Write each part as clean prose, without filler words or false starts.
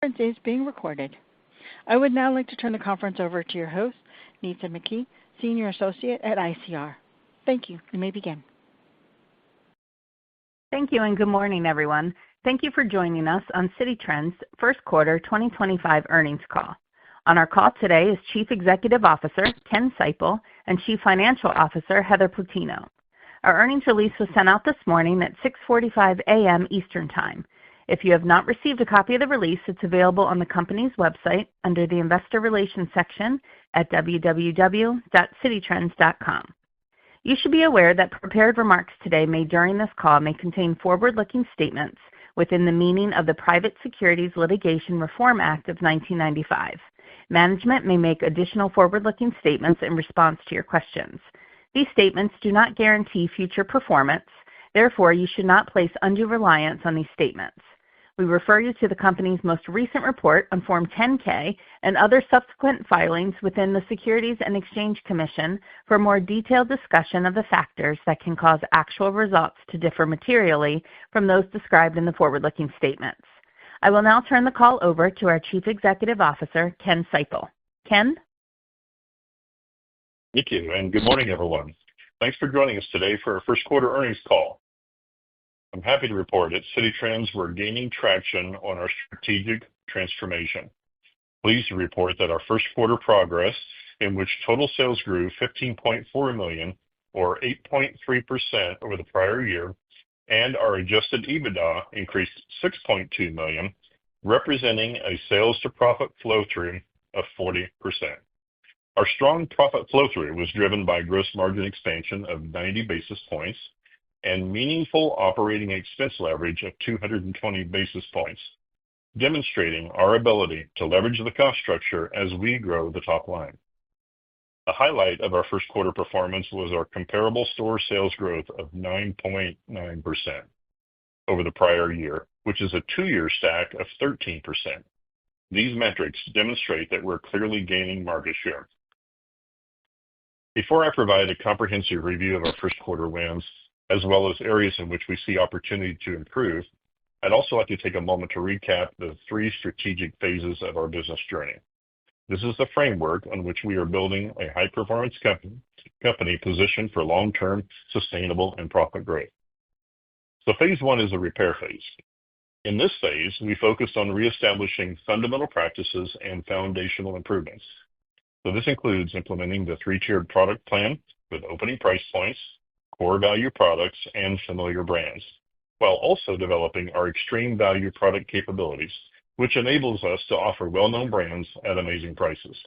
Conference is being recorded. I would now like to turn the conference over to your host, Nitza McKee, Senior Associate at ICR. Thank you. You may begin. Thank you and good morning, everyone. Thank you for joining us on Citi Trends' first quarter 2025 earnings call. On our call today is Chief Executive Officer Ken Seipel and Chief Financial Officer Heather Plutino. Our earnings release was sent out this morning at 6:45 a.m. Eastern Time. If you have not received a copy of the release, it's available on the company's website under the Investor Relations section at www.cititrends.com. You should be aware that prepared remarks today made during this call may contain forward-looking statements within the meaning of the Private Securities Litigation Reform Act of 1995. Management may make additional forward-looking statements in response to your questions. These statements do not guarantee future performance. Therefore, you should not place undue reliance on these statements. We refer you to the company's most recent report on Form 10-K and other subsequent filings within the Securities and Exchange Commission for a more detailed discussion of the factors that can cause actual results to differ materially from those described in the forward-looking statements. I will now turn the call over to our Chief Executive Officer, Ken Seipel. Ken? Thank you, and good morning, everyone. Thanks for joining us today for our first quarter earnings call. I'm happy to report at Citi Trends we're gaining traction on our strategic transformation. Pleased to report that our first quarter progress, in which total sales grew $15.4 million, or 8.3% over the prior year, and our adjusted EBITDA increased $6.2 million, representing a sales-to-profit flow-through of 40%. Our strong profit flow-through was driven by gross margin expansion of 90 basis points and meaningful operating expense leverage of 220 basis points, demonstrating our ability to leverage the cost structure as we grow the top line. The highlight of our first quarter performance was our comparable store sales growth of 9.9% over the prior year, which is a two-year stack of 13%. These metrics demonstrate that we're clearly gaining market share. Before I provide a comprehensive review of our first quarter wins, as well as areas in which we see opportunity to improve, I'd also like to take a moment to recap the three strategic phases of our business journey. This is the framework on which we are building a high-performance company positioned for long-term, sustainable, and profit growth. So phase one is the repair phase. In this phase, we focused on reestablishing fundamental practices and foundational improvements. So this includes implementing the three-tiered product plan with opening price points, core value products, and familiar brands, while also developing our extreme value product capabilities, which enables us to offer well-known brands at amazing prices.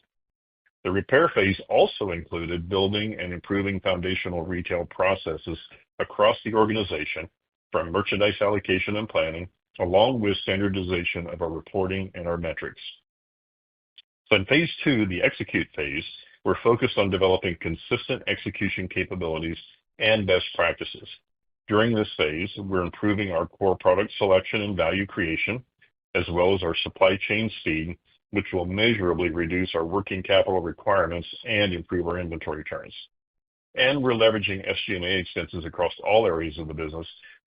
The repair phase also included building and improving foundational retail processes across the organization, from merchandise allocation and planning, along with standardization of our reporting and our metrics. So in phase two, the execute phase, we're focused on developing consistent execution capabilities and best practices. During this phase, we're improving our core product selection and value creation, as well as our supply chain speed, which will measurably reduce our working capital requirements and improve our inventory turns. And we're leveraging SG&A expenses across all areas of the business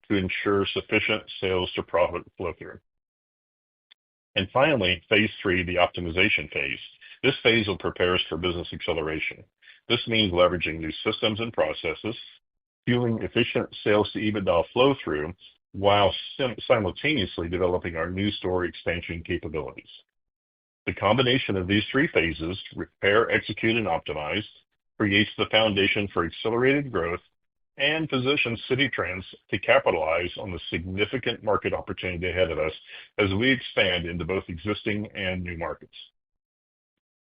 to ensure sufficient sales-to-profit flow-through. And finally, phase three, the optimization phase. This phase will prepare us for business acceleration. This means leveraging new systems and processes, fueling efficient sales-to-EBITDA flow-through, while simultaneously developing our new store expansion capabilities. The combination of these three phases, repair, execute, and optimize, creates the foundation for accelerated growth and positions Citi Trends to capitalize on the significant market opportunity ahead of us as we expand into both existing and new markets.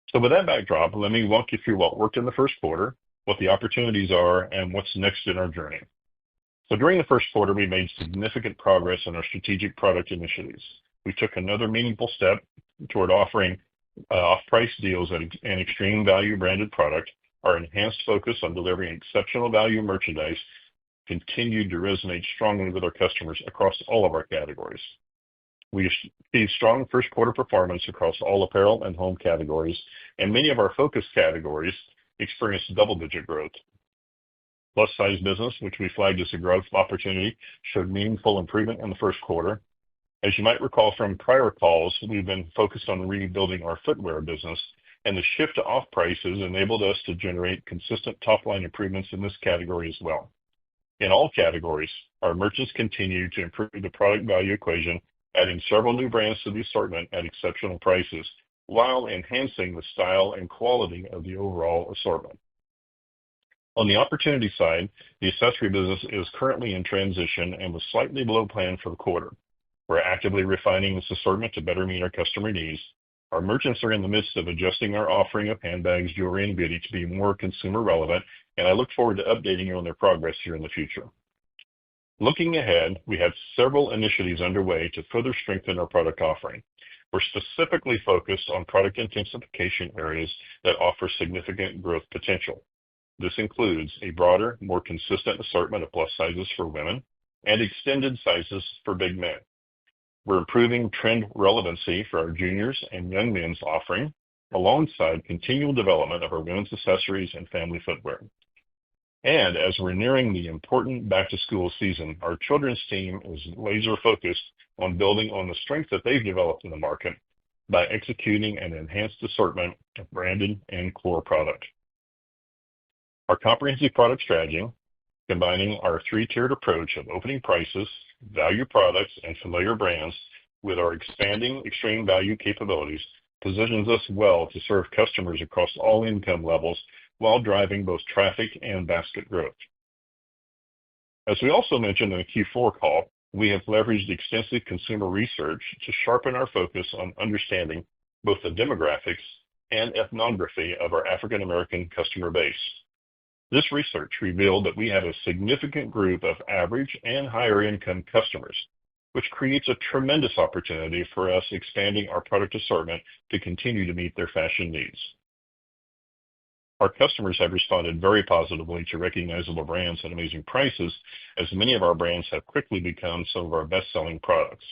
So with that backdrop, let me walk you through what worked in the first quarter, what the opportunities are, and what's next in our journey. So during the first quarter, we made significant progress on our strategic product initiatives. We took another meaningful step toward offering off-price deals and extreme value branded product. Our enhanced focus on delivering exceptional value merchandise continued to resonate strongly with our customers across all of our categories. We achieved strong first quarter performance across all apparel and home categories, and many of our focus categories experienced double-digit growth. Plus-size business, which we flagged as a growth opportunity, showed meaningful improvement in the first quarter. As you might recall from prior calls, we've been focused on rebuilding our footwear business, and the shift to off-prices enabled us to generate consistent top-line improvements in this category as well. In all categories, our merchants continue to improve the product value equation, adding several new brands to the assortment at exceptional prices, while enhancing the style and quality of the overall assortment. On the opportunity side, the accessory business is currently in transition and was slightly below plan for the quarter. We're actively refining this assortment to better meet our customer needs. Our merchants are in the midst of adjusting our offering of handbags, jewelry, and beauty to be more consumer relevant, and I look forward to updating you on their progress here in the future. Looking ahead, we have several initiatives underway to further strengthen our product offering. We're specifically focused on product intensification areas that offer significant growth potential. This includes a broader, more consistent assortment of plus sizes for women and extended sizes for big men. We're improving trend relevancy for our juniors and young men's offering, alongside continual development of our women's accessories and family footwear. And as we're nearing the important back-to-school season, our children's team is laser-focused on building on the strength that they've developed in the market by executing an enhanced assortment of branded and core product. Our comprehensive product strategy, combining our three-tiered approach of opening prices, value products, and familiar brands with our expanding extreme value capabilities, positions us well to serve customers across all income levels while driving both traffic and basket growth. As we also mentioned in the Q4 call, we have leveraged extensive consumer research to sharpen our focus on understanding both the demographics and ethnography of our African American customer base. This research revealed that we have a significant group of average and higher income customers, which creates a tremendous opportunity for us expanding our product assortment to continue to meet their fashion needs. Our customers have responded very positively to recognizable brands at amazing prices, as many of our brands have quickly become some of our best-selling products.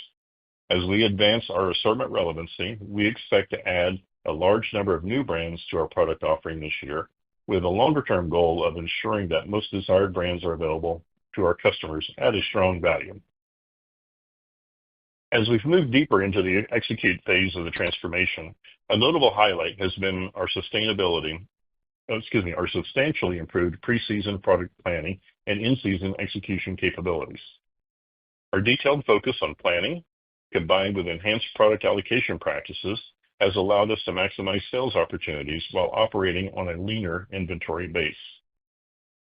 As we advance our assortment relevancy, we expect to add a large number of new brands to our product offering this year, with a longer-term goal of ensuring that most desired brands are available to our customers at a strong value. As we've moved deeper into the execute phase of the transformation, a notable highlight has been our substantially improved preseason product planning and in-season execution capabilities. Our detailed focus on planning, combined with enhanced product allocation practices, has allowed us to maximize sales opportunities while operating on a leaner inventory base.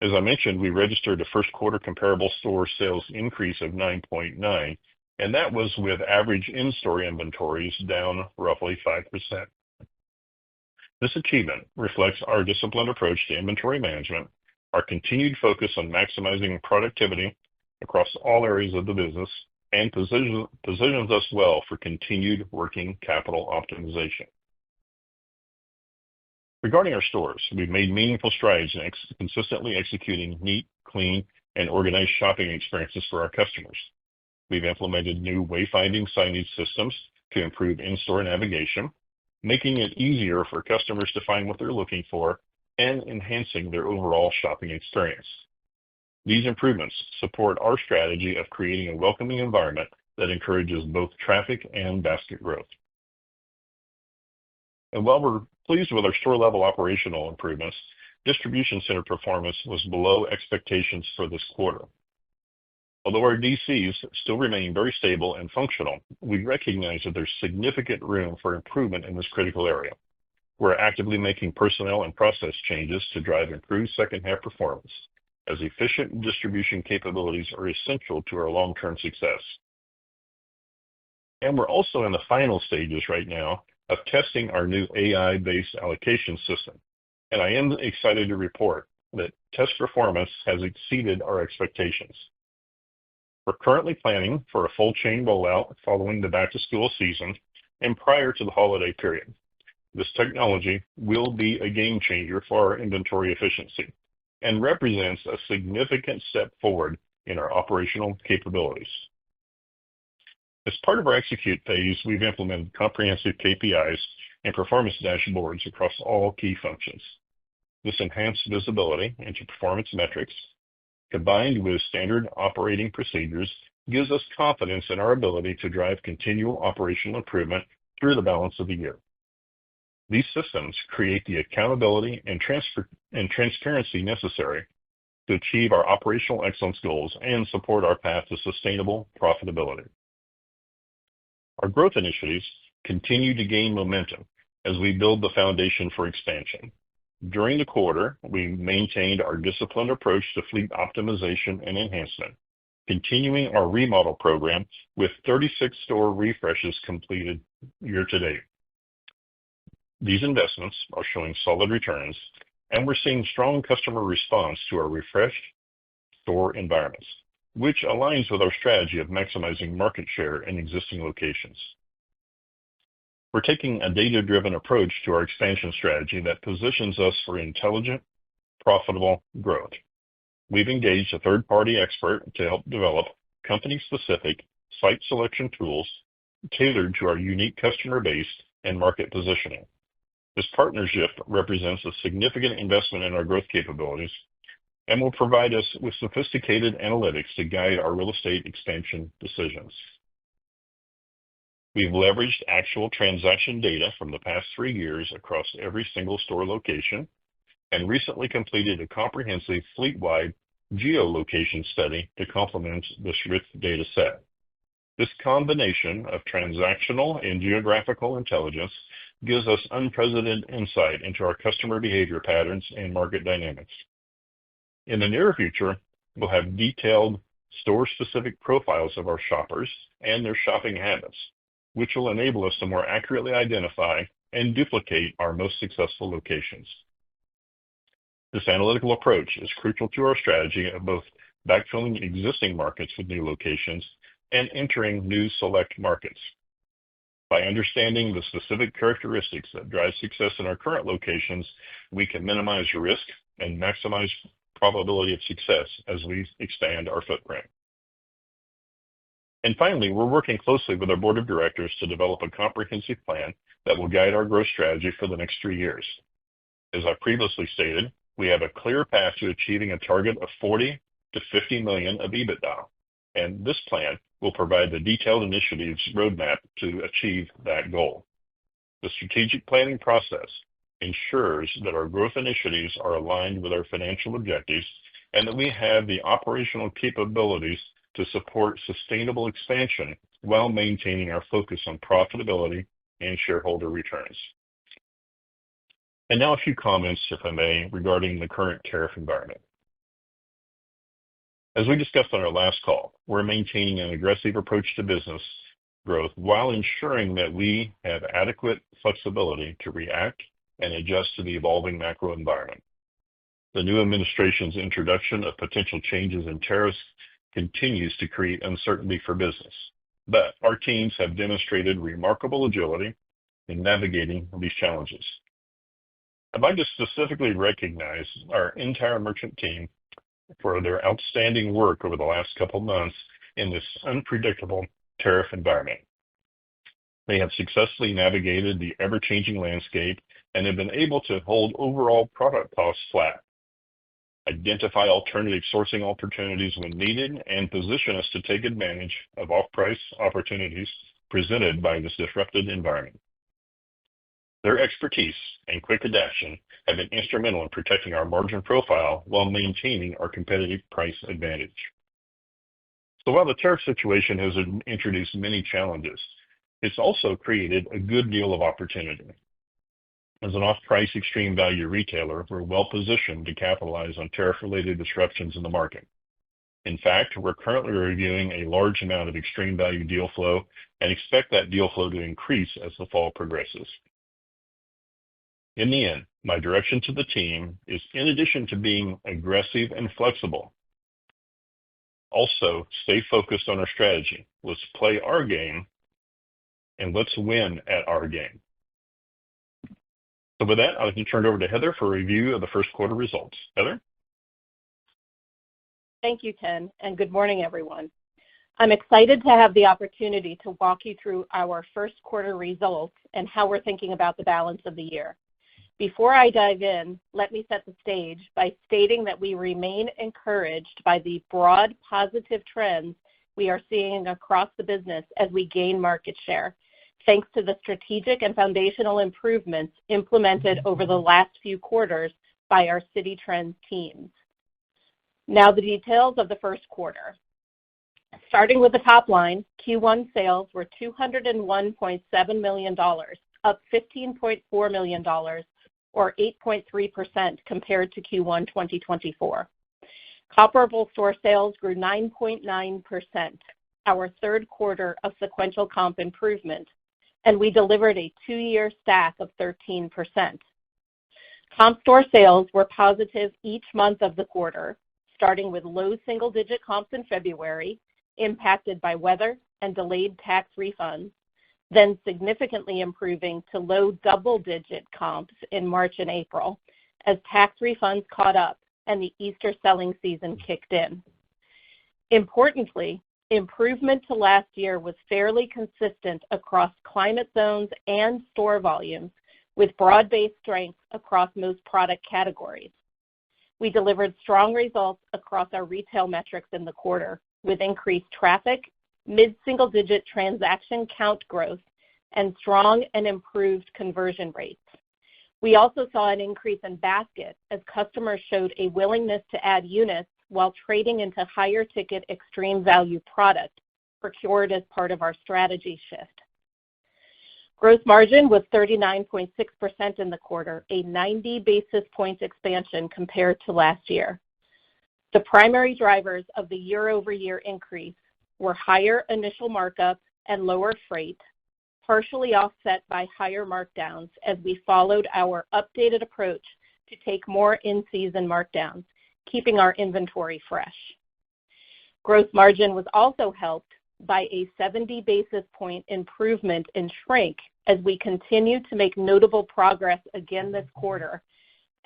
As I mentioned, we registered a first quarter comparable store sales increase of 9.9%, and that was with average in-store inventories down roughly 5%. This achievement reflects our disciplined approach to inventory management, our continued focus on maximizing productivity across all areas of the business, and positions us well for continued working capital optimization. Regarding our stores, we've made meaningful strides in consistently executing neat, clean, and organized shopping experiences for our customers. We've implemented new wayfinding signage systems to improve in-store navigation, making it easier for customers to find what they're looking for and enhancing their overall shopping experience. These improvements support our strategy of creating a welcoming environment that encourages both traffic and basket growth. And while we're pleased with our store-level operational improvements, distribution center performance was below expectations for this quarter. Although our DCs still remain very stable and functional, we recognize that there's significant room for improvement in this critical area. We're actively making personnel and process changes to drive improved second-half performance, as efficient distribution capabilities are essential to our long-term success. And we're also in the final stages right now of testing our new AI-based allocation system, and I am excited to report that test performance has exceeded our expectations. We're currently planning for a full chain rollout following the back-to-school season and prior to the holiday period. This technology will be a game changer for our inventory efficiency and represents a significant step forward in our operational capabilities. As part of our execute phase, we've implemented comprehensive KPIs and performance dashboards across all key functions. This enhanced visibility into performance metrics, combined with standard operating procedures, gives us confidence in our ability to drive continual operational improvement through the balance of the year. These systems create the accountability and transparency necessary to achieve our operational excellence goals and support our path to sustainable profitability. Our growth initiatives continue to gain momentum as we build the foundation for expansion. During the quarter, we maintained our disciplined approach to fleet optimization and enhancement, continuing our remodel program with 36 store refreshes completed year to date. These investments are showing solid returns, and we're seeing strong customer response to our refreshed store environments, which aligns with our strategy of maximizing market share in existing locations. We're taking a data-driven approach to our expansion strategy that positions us for intelligent, profitable growth. We've engaged a third-party expert to help develop company-specific site selection tools tailored to our unique customer base and market positioning. This partnership represents a significant investment in our growth capabilities and will provide us with sophisticated analytics to guide our real estate expansion decisions. We've leveraged actual transaction data from the past 3 years across every single store location and recently completed a comprehensive fleet-wide geolocation study to complement this rich data set. This combination of transactional and geographical intelligence gives us unprecedented insight into our customer behavior patterns and market dynamics. In the near future, we'll have detailed store-specific profiles of our shoppers and their shopping habits, which will enable us to more accurately identify and duplicate our most successful locations. This analytical approach is crucial to our strategy of both backfilling existing markets with new locations and entering new select markets. By understanding the specific characteristics that drive success in our current locations, we can minimize risk and maximize probability of success as we expand our footprint. And finally, we're working closely with our board of directors to develop a comprehensive plan that will guide our growth strategy for the next 3 years. As I previously stated, we have a clear path to achieving a target of $40 to $50 million of EBITDA, and this plan will provide the detailed initiatives roadmap to achieve that goal. The strategic planning process ensures that our growth initiatives are aligned with our financial objectives and that we have the operational capabilities to support sustainable expansion while maintaining our focus on profitability and shareholder returns. And now a few comments, if I may, regarding the current tariff environment. As we discussed on our last call, we're maintaining an aggressive approach to business growth while ensuring that we have adequate flexibility to react and adjust to the evolving macro environment. The new administration's introduction of potential changes in tariffs continues to create uncertainty for business, but our teams have demonstrated remarkable agility in navigating these challenges. I'd like to specifically recognize our entire merchant team for their outstanding work over the last couple of months in this unpredictable tariff environment. They have successfully navigated the ever-changing landscape and have been able to hold overall product costs flat, identify alternative sourcing opportunities when needed, and position us to take advantage of off-price opportunities presented by this disrupted environment. Their expertise and quick adaptation have been instrumental in protecting our margin profile while maintaining our competitive price advantage. So while the tariff situation has introduced many challenges, it's also created a good deal of opportunity. As an off-price extreme value retailer, we're well positioned to capitalize on tariff-related disruptions in the market. In fact, we're currently reviewing a large amount of extreme value deal flow and expect that deal flow to increase as the fall progresses. In the end, my direction to the team is, in addition to being aggressive and flexible, also stay focused on our strategy. Let's play our game and let's win at our game. So with that, I'd like to turn it over to Heather for a review of the first quarter results. Heather? Thank you, Ken, and good morning, everyone. I'm excited to have the opportunity to walk you through our first quarter results and how we're thinking about the balance of the year. Before I dive in, let me set the stage by stating that we remain encouraged by the broad positive trends we are seeing across the business as we gain market share, thanks to the strategic and foundational improvements implemented over the last few quarters by our Citi Trends teams. Now the details of the first quarter. Starting with the top line, Q1 sales were $201.7 million, up $15.4 million, or 8.3% compared to Q1 2024. Comparable store sales grew 9.9%, our third quarter of sequential comp improvement, and we delivered a two-year stack of 13%. Comp store sales were positive each month of the quarter, starting with low single-digit comps in February, impacted by weather and delayed tax refunds, then significantly improving to low double-digit comps in March and April as tax refunds caught up and the Easter selling season kicked in. Importantly, improvement to last year was fairly consistent across climate zones and store volumes, with broad-based strength across most product categories. We delivered strong results across our retail metrics in the quarter, with increased traffic, mid-single-digit transaction count growth, and strong and improved conversion rates. We also saw an increase in basket as customers showed a willingness to add units while trading into higher ticket extreme value product procured as part of our strategy shift. Gross margin was 39.6% in the quarter, a 90 basis points expansion compared to last year. The primary drivers of the year-over-year increase were higher initial markup and lower freight, partially offset by higher markdowns as we followed our updated approach to take more in-season markdowns, keeping our inventory fresh. Gross margin was also helped by a 70 basis point improvement in shrink as we continue to make notable progress again this quarter,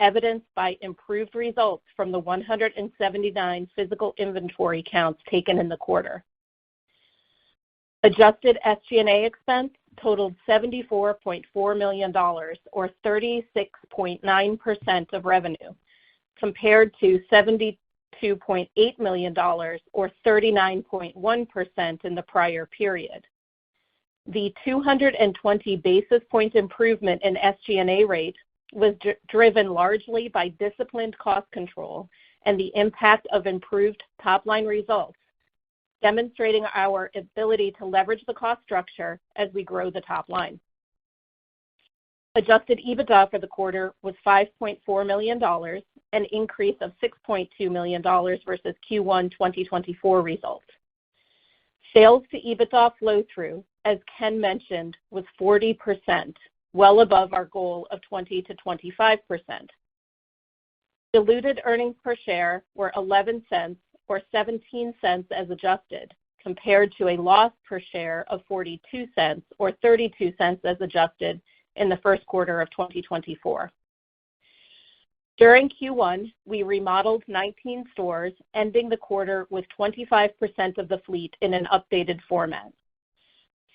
evidenced by improved results from the 179 physical inventory counts taken in the quarter. Adjusted SG&A expense totaled $74.4 million, or 36.9% of revenue, compared to $72.8 million, or 39.1% in the prior period. The 220 basis point improvement in SG&A rate was driven largely by disciplined cost control and the impact of improved top-line results, demonstrating our ability to leverage the cost structure as we grow the top line. Adjusted EBITDA for the quarter was $5.4 million, an increase of $6.2 million versus Q1 2024 results. Sales to EBITDA flow-through, as Ken mentioned, was 40%, well above our goal of 20 to 25%. Diluted earnings per share were 11 cents, or 17 cents as adjusted, compared to a loss per share of 42 cents, or 32 cents as adjusted in the first quarter of 2024. During Q1, we remodeled 19 stores, ending the quarter with 25% of the fleet in an updated format.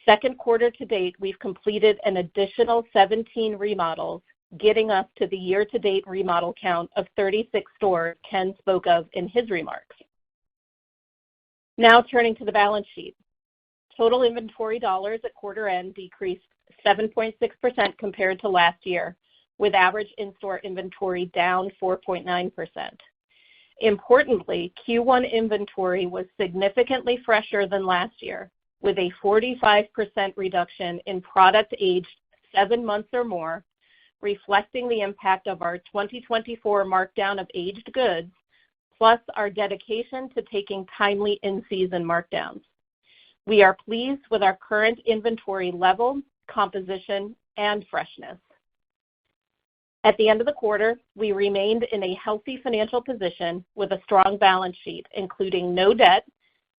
Second quarter to date, we've completed an additional 17 remodels, getting us to the year-to-date remodel count of 36 stores Ken spoke of in his remarks. Now turning to the balance sheet. Total inventory dollars at quarter end decreased 7.6% compared to last year, with average in-store inventory down 4.9%. Importantly, Q1 inventory was significantly fresher than last year, with a 45% reduction in product aged 7 months or more, reflecting the impact of our 2024 markdown of aged goods, plus our dedication to taking timely in-season markdowns. We are pleased with our current inventory level, composition, and freshness. At the end of the quarter, we remained in a healthy financial position with a strong balance sheet, including no debt,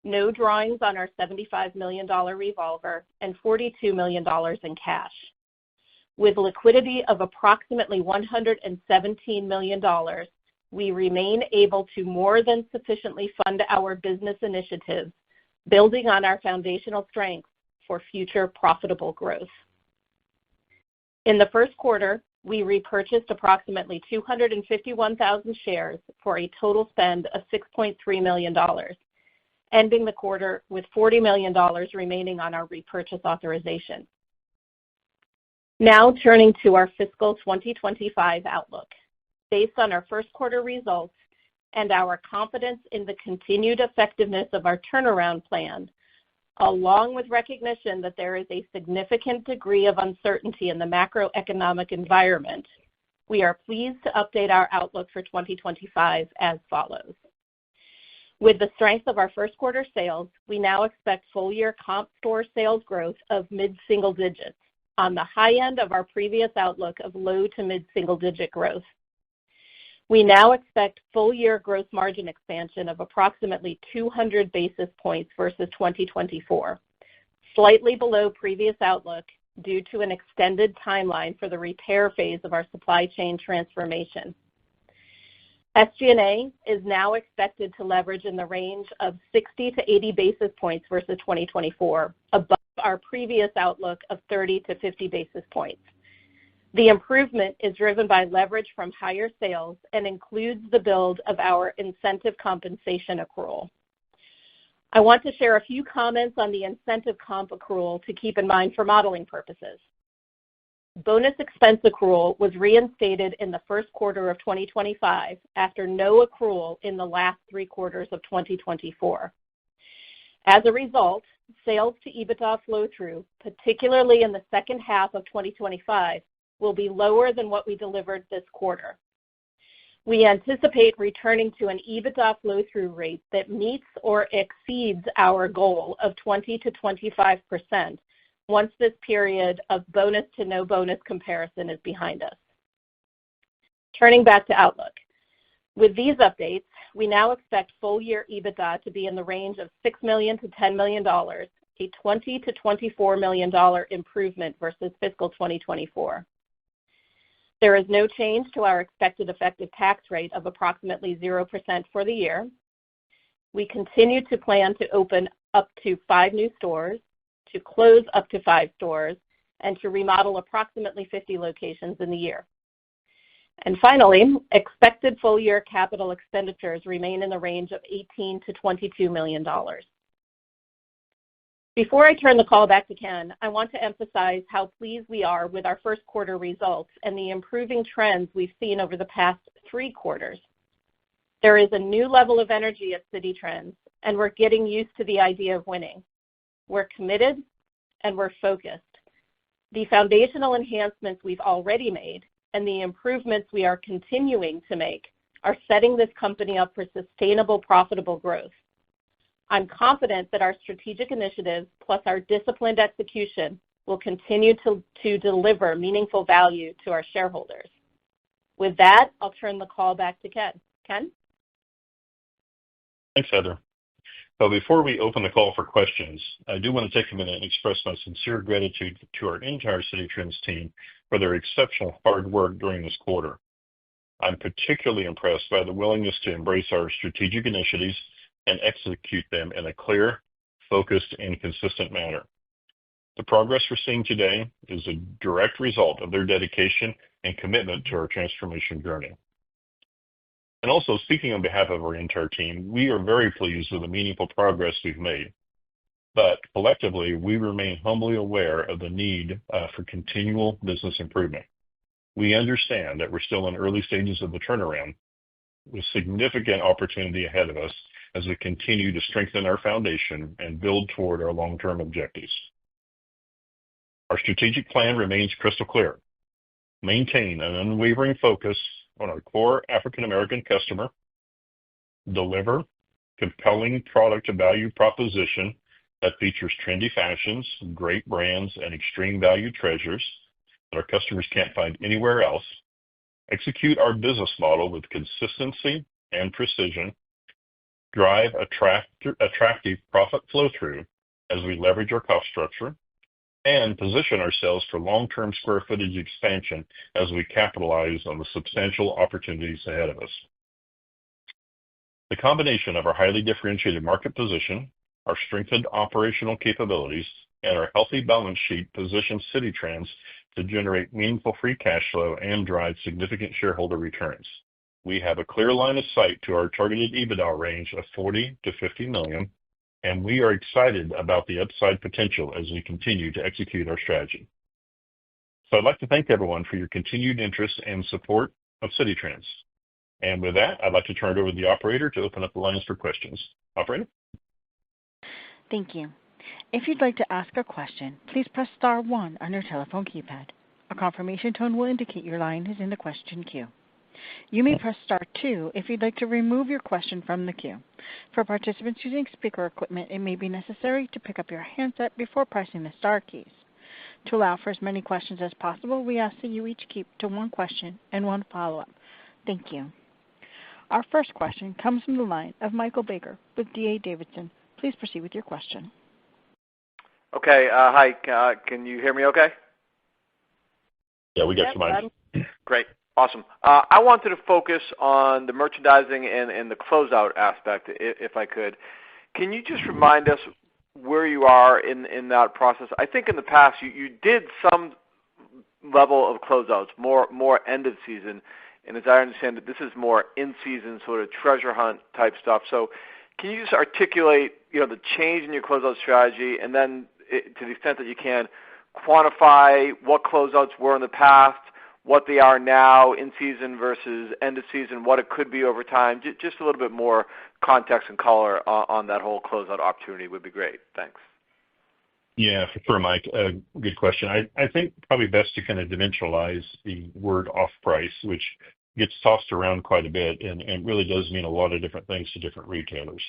no drawings on our $75 million revolver, and $42 million in cash. With liquidity of approximately $117 million, we remain able to more than sufficiently fund our business initiatives, building on our foundational strengths for future profitable growth. In the first quarter, we repurchased approximately 251,000 shares for a total spend of $6.3 million. ending the quarter with $40 million remaining on our repurchase authorization. Now turning to our fiscal 2025 outlook. Based on our first quarter results and our confidence in the continued effectiveness of our turnaround plan, along with recognition that there is a significant degree of uncertainty in the macroeconomic environment, we are pleased to update our outlook for 2025 as follows. With the strength of our first quarter sales, we now expect full-year comp store sales growth of mid-single digits, on the high end of our previous outlook of low to mid-single digit growth. We now expect full-year gross margin expansion of approximately 200 basis points versus 2024, slightly below previous outlook due to an extended timeline for the repair phase of our supply chain transformation. SG&A is now expected to leverage in the range of 60 to 80 basis points versus 2024, above our previous outlook of 30 to 50 basis points. The improvement is driven by leverage from higher sales and includes the build of our incentive compensation accrual. I want to share a few comments on the incentive comp accrual to keep in mind for modeling purposes. Bonus expense accrual was reinstated in the first quarter of 2025 after no accrual in the last 3 quarters of 2024. As a result, sales to EBITDA flow-through, particularly in the second half of 2025, will be lower than what we delivered this quarter. We anticipate returning to an EBITDA flow-through rate that meets or exceeds our goal of 20 to 25% once this period of bonus to no bonus comparison is behind us. Turning back to outlook. With these updates, we now expect full-year EBITDA to be in the range of $6 million to $10 million, a $20 to $24 million improvement versus fiscal 2024. There is no change to our expected effective tax rate of approximately 0% for the year. We continue to plan to open up to 5 new stores, to close up to 5 stores, and to remodel approximately 50 locations in the year. And finally, expected full-year capital expenditures remain in the range of $18 to $22 million. Before I turn the call back to Ken, I want to emphasize how pleased we are with our first quarter results and the improving trends we've seen over the past 3 quarters. There is a new level of energy at Citi Trends, and we're getting used to the idea of winning. We're committed, and we're focused. The foundational enhancements we've already made and the improvements we are continuing to make are setting this company up for sustainable, profitable growth. I'm confident that our strategic initiatives, plus our disciplined execution, will continue to deliver meaningful value to our shareholders. With that, I'll turn the call back to Ken. Ken? Thanks, Heather. Well, before we open the call for questions, I do want to take a minute and express my sincere gratitude to our entire Citi Trends team for their exceptional hard work during this quarter. I'm particularly impressed by the willingness to embrace our strategic initiatives and execute them in a clear, focused, and consistent manner. The progress we're seeing today is a direct result of their dedication and commitment to our transformation journey. And also, speaking on behalf of our entire team, we are very pleased with the meaningful progress we've made. But collectively, we remain humbly aware of the need for continual business improvement. We understand that we're still in early stages of the turnaround, with significant opportunity ahead of us as we continue to strengthen our foundation and build toward our long-term objectives. Our strategic plan remains crystal clear. Maintain an unwavering focus on our core African-American customer, deliver compelling product to value proposition that features trendy fashions, great brands, and extreme value treasures that our customers can't find anywhere else, execute our business model with consistency and precision, drive attractive profit flow-through as we leverage our cost structure, and position ourselves for long-term square footage expansion as we capitalize on the substantial opportunities ahead of us. The combination of our highly differentiated market position, our strengthened operational capabilities, and our healthy balance sheet positions Citi Trends to generate meaningful free cash flow and drive significant shareholder returns. We have a clear line of sight to our targeted EBITDA range of $40 to $50 million and we are excited about the upside potential as we continue to execute our strategy. So I'd like to thank everyone for your continued interest and support of Citi Trends. And with that, I'd like to turn it over to the operator to open up the lines for questions. Operator? Thank you. If you'd like to ask a question, please press star 1 on your telephone keypad. A confirmation tone will indicate your line is in the question queue. You may press star 2 if you'd like to remove your question from the queue. For participants using speaker equipment, it may be necessary to pick up your handset before pressing the star keys. To allow for as many questions as possible, we ask that you each keep to one question and one follow-up. Thank you. Our first question comes from the line of Michael Baker with D.A. Davidson. Please proceed with your question. Okay. Hi. Can you hear me okay? Yeah, we got you, Mike. Great. Awesome. I wanted to focus on the merchandising and the closeout aspect, if I could. Can you just remind us where you are in that process? I think in the past you did some level of closeouts, more end of season, and as I understand it, this is more in season sort of treasure hunt type stuff. So can you just articulate the change in your closeout strategy, and then to the extent that you can quantify what closeouts were in the past, what they are now in season versus end of season, what it could be over time? Just a little bit more context and color on that whole closeout opportunity would be great. Thanks. Yeah, for sure, Mike. Good question. I think probably best to kind of dimensionalize the word off-price, which gets tossed around quite a bit and really does mean a lot of different things to different retailers.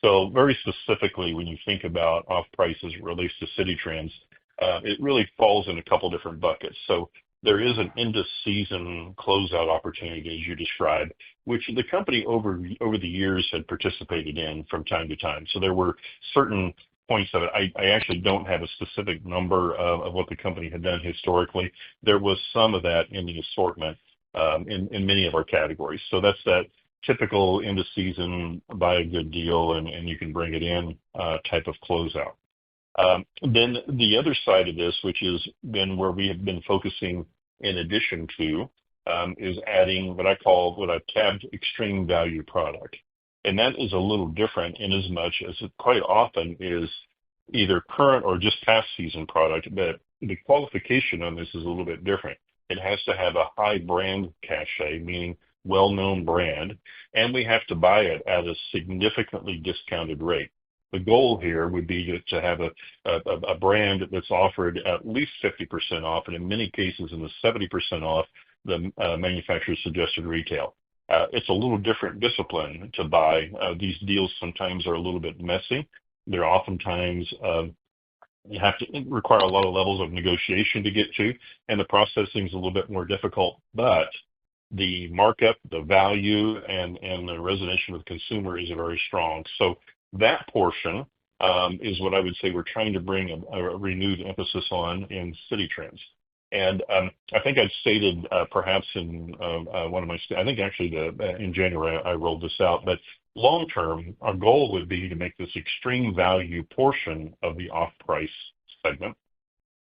So very specifically, when you think about off-price as it relates to Citi Trends, it really falls in a couple different buckets. So there is an end-of-season closeout opportunity, as you described, which the company over the years had participated in from time to time. So there were certain points of it. I actually don't have a specific number of what the company had done historically. There was some of that in the assortment in many of our categories. So that's that typical end-of-season, buy a good deal, and you can bring it in type of closeout. Then the other side of this, which has been where we have been focusing in addition to, is adding what I've tabbed extreme value product. And that is a little different in as much as it quite often is either current or just past season product, but the qualification on this is a little bit different. It has to have a high brand cachet, meaning well-known brand, and we have to buy it at a significantly discounted rate. The goal here would be to have a brand that's offered at least 50% off, and in many cases in the 70% off the manufacturer's suggested retail. It's a little different discipline to buy. These deals sometimes are a little bit messy. They're oftentimes you have to require a lot of levels of negotiation to get to, and the processing is a little bit more difficult. But the markup, the value, and the resonance with the consumer is very strong. So that portion is what I would say we're trying to bring a renewed emphasis on in Citi Trends. And I think I've stated perhaps in one of my, I think actually in January I rolled this out, but long term, our goal would be to make this extreme value portion of the off-price segment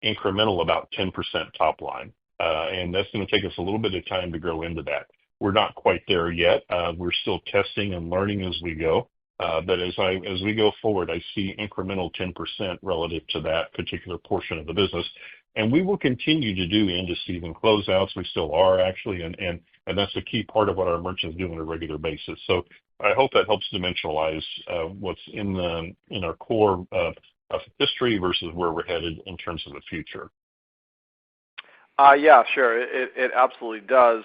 incremental about 10% top line. And that's going to take us a little bit of time to grow into that. We're not quite there yet. We're still testing and learning as we go. But as we go forward, I see incremental 10% relative to that particular portion of the business. And we will continue to do end-of-season closeouts. We still are actually, and that's a key part of what our merchants do on a regular basis. So I hope that helps dimensionalize what's in our core of history versus where we're headed in terms of the future. Yeah, sure. It absolutely does.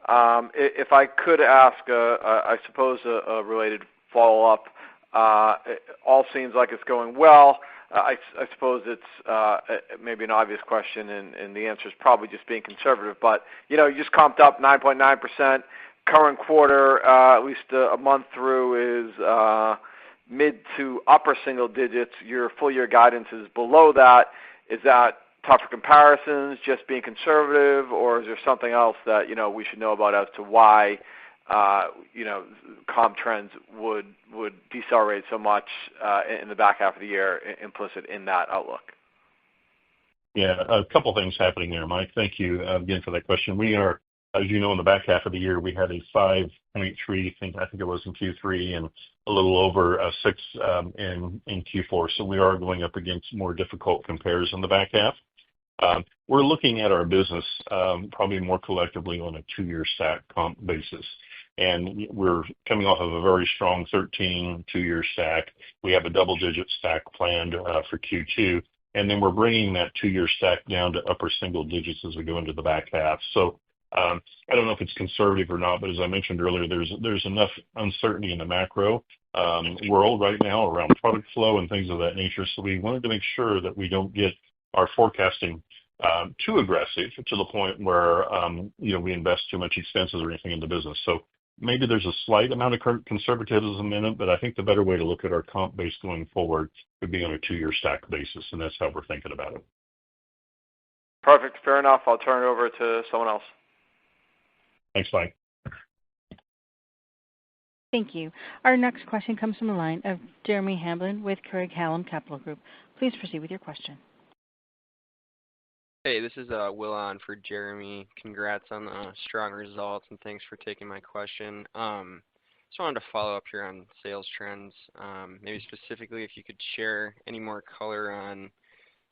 If I could ask, I suppose, a related follow-up, it all seems like it's going well. I suppose it's maybe an obvious question, and the answer is probably just being conservative. But, you just comped up 9.9%. Current quarter, at least a month through, is mid to upper single digits. Your full-year guidance is below that. Is that tougher comparisons, just being conservative, or is there something else that, we should know about as to why comp trends would decelerate so much in the back half of the year, implicit in that outlook? Yeah, a couple things happening there, Mike. Thank you again for that question. We are As you know, in the back half of the year, we had a 5.3, I think it was in Q3, and a little over 6 in Q4. So we are going up against more difficult compares in the back half. We're looking at our business probably more collectively on a 2-year stack comp basis. And we're coming off of a very strong 13 2-year stack. We have a double-digit stack planned for Q2. And then we're bringing that 2-year stack down to upper single digits as we go into the back half. So I don't know if it's conservative or not, but as I mentioned earlier, there's enough uncertainty in the macro world right now around product flow and things of that nature. So we wanted to make sure that we don't get our forecasting too aggressive to the point where we invest too much expenses or anything in the business. So maybe there's a slight amount of conservatism in it, but I think the better way to look at our comp base going forward would be on a 2-year stack basis, and that's how we're thinking about it. Perfect. Fair enough. I'll turn it over to someone else. Thanks, Mike. Thank you. Our next question comes from the line of Jeremy Hamblin with Craig-Hallum Capital Group. Please proceed with your question. Hey, this is Will on for Jeremy. Congrats on the strong results, and thanks for taking my question. Just wanted to follow up here on sales trends. Maybe specifically if you could share any more color on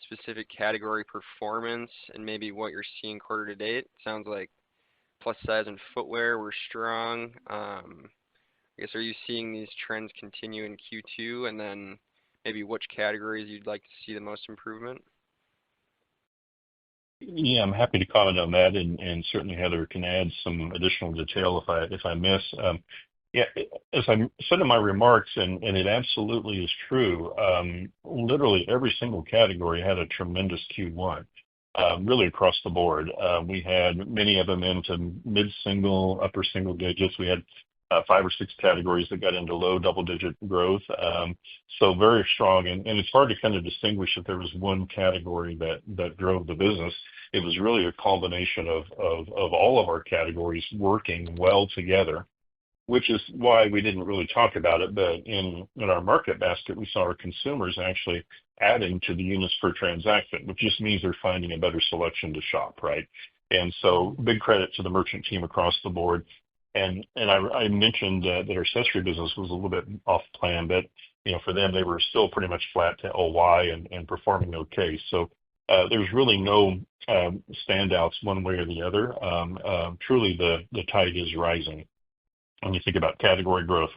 specific category performance and maybe what you're seeing quarter to date. Sounds like plus size and footwear were strong. I guess, are you seeing these trends continue in Q2? And then maybe which categories you'd like to see the most improvement? Yeah, I'm happy to comment on that, and certainly Heather can add some additional detail if I miss. Yeah, as I said in my remarks, and it absolutely is true, literally every single category had a tremendous Q1, really across the board. We had many of them into mid-single, upper single digits. We had 5 or 6 categories that got into low double-digit growth. So very strong, and it's hard to kind of distinguish if there was one category that drove the business. It was really a combination of all of our categories working well together, which is why we didn't really talk about it. But in our market basket, we saw our consumers actually adding to the units per transaction, which just means they're finding a better selection to shop, right? And so big credit to the merchant team across the board. And I mentioned that our accessory business was a little bit off plan, but for them, they were still pretty much flat to LY and performing okay. So there's really no standouts one way or the other. Truly, the tide is rising when you think about category growth.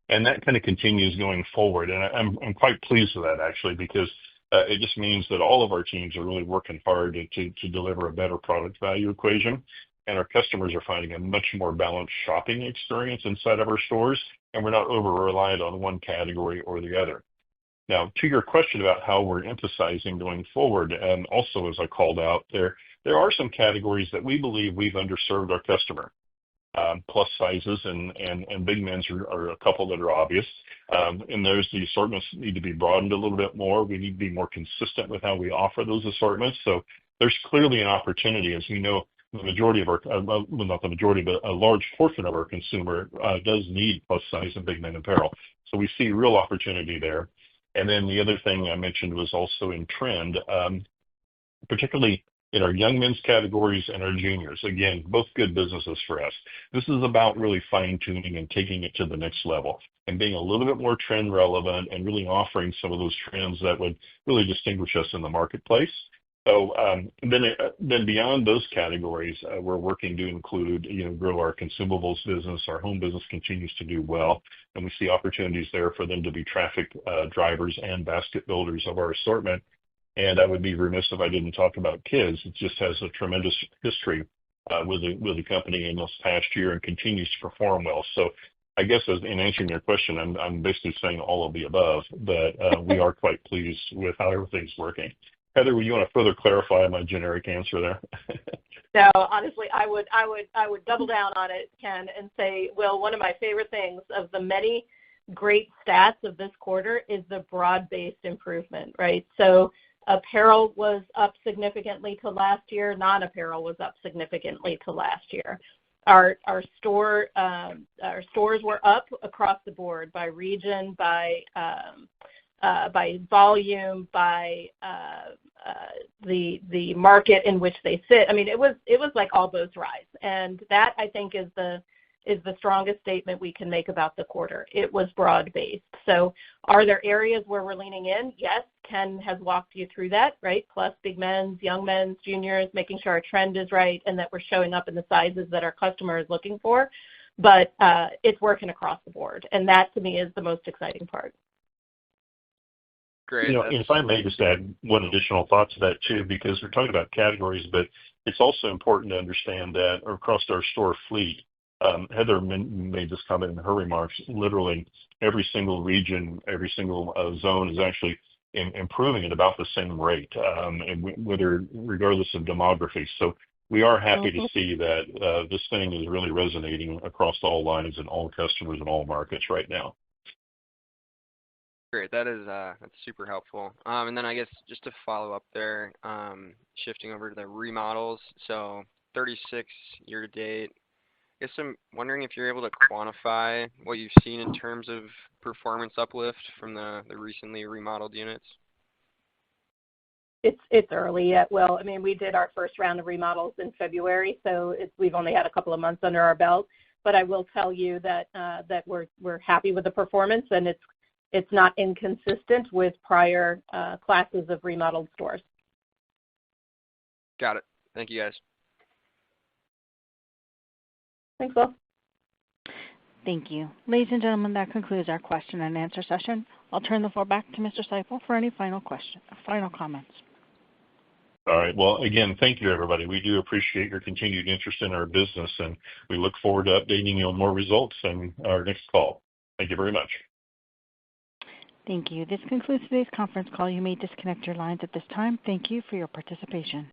And that kind of continues going forward. And I'm quite pleased with that, actually, because it just means that all of our teams are really working hard to deliver a better product value equation. And our customers are finding a much more balanced shopping experience inside of our stores, and we're not over-reliant on one category or the other. Now, to your question about how we're emphasizing going forward, and also as I called out, there are some categories that we believe we've underserved our customer. Plus sizes and big men's are a couple that are obvious. And the assortments need to be broadened a little bit more. We need to be more consistent with how we offer those assortments. So there's clearly an opportunity, as we know, the majority of our, well, not the majority, but a large portion of our consumer does need plus size and big men apparel. So we see real opportunity there. And then the other thing I mentioned was also in trend, particularly in our young men's categories and our juniors. Again, both good businesses for us. This is about really fine-tuning and taking it to the next level and being a little bit more trend relevant and really offering some of those trends that would really distinguish us in the marketplace. So then beyond those categories, we're working to include, grow our consumables business. Our home business continues to do well, and we see opportunities there for them to be traffic drivers and basket builders of our assortment. And I would be remiss if I didn't talk about kids. It just has a tremendous history with the company in this past year and continues to perform well. So I guess in answering your question, I'm basically saying all of the above, but we are quite pleased with how everything's working. Heather, would you want to further clarify my generic answer there? No, honestly, I would double down on it, Ken, and say, Will, one of my favorite things of the many great stats of this quarter is the broad-based improvement, right? So apparel was up significantly to last year. Non-apparel was up significantly to last year. Our stores were up across the board by region, by volume, by the market in which they sit. I mean, it was like all boats rise, and that I think is the strongest statement we can make about the quarter. It was broad-based. So are there areas where we're leaning in? Yes, Ken has walked you through that, right? Plus big men's, young men's, juniors, making sure our trend is right and that we're showing up in the sizes that our customer is looking for. But it's working across the board, and that to me is the most exciting part. Great. You know, if I may just add one additional thought to that too, because we're talking about categories, but it's also important to understand that across our store fleet, Heather made this comment in her remarks, literally every single region, every single zone is actually improving at about the same rate, and regardless of demography. So we are happy to see that this thing is really resonating across all lines and all customers and all markets right now. Great. That's super helpful. And then I guess just to follow up there, shifting over to the remodels. So 36 year to date. I guess I'm wondering if you're able to quantify what you've seen in terms of performance uplift from the recently remodeled units. It's early yet. Well, I mean, we did our first round of remodels in February, so we've only had a couple of months under our belt. But I will tell you that we're happy with the performance, and it's not inconsistent with prior classes of remodeled stores. Got it. Thank you, guys. Thanks, Will. Thank you. Ladies and gentlemen, that concludes our question and answer session. I'll turn the floor back to Mr. Seipel for any final comments. All right. Well, again, thank you, everybody. We do appreciate your continued interest in our business, and we look forward to updating you on more results in our next call. Thank you very much. Thank you. This concludes today's conference call. You may disconnect your lines at this time. Thank you for your participation.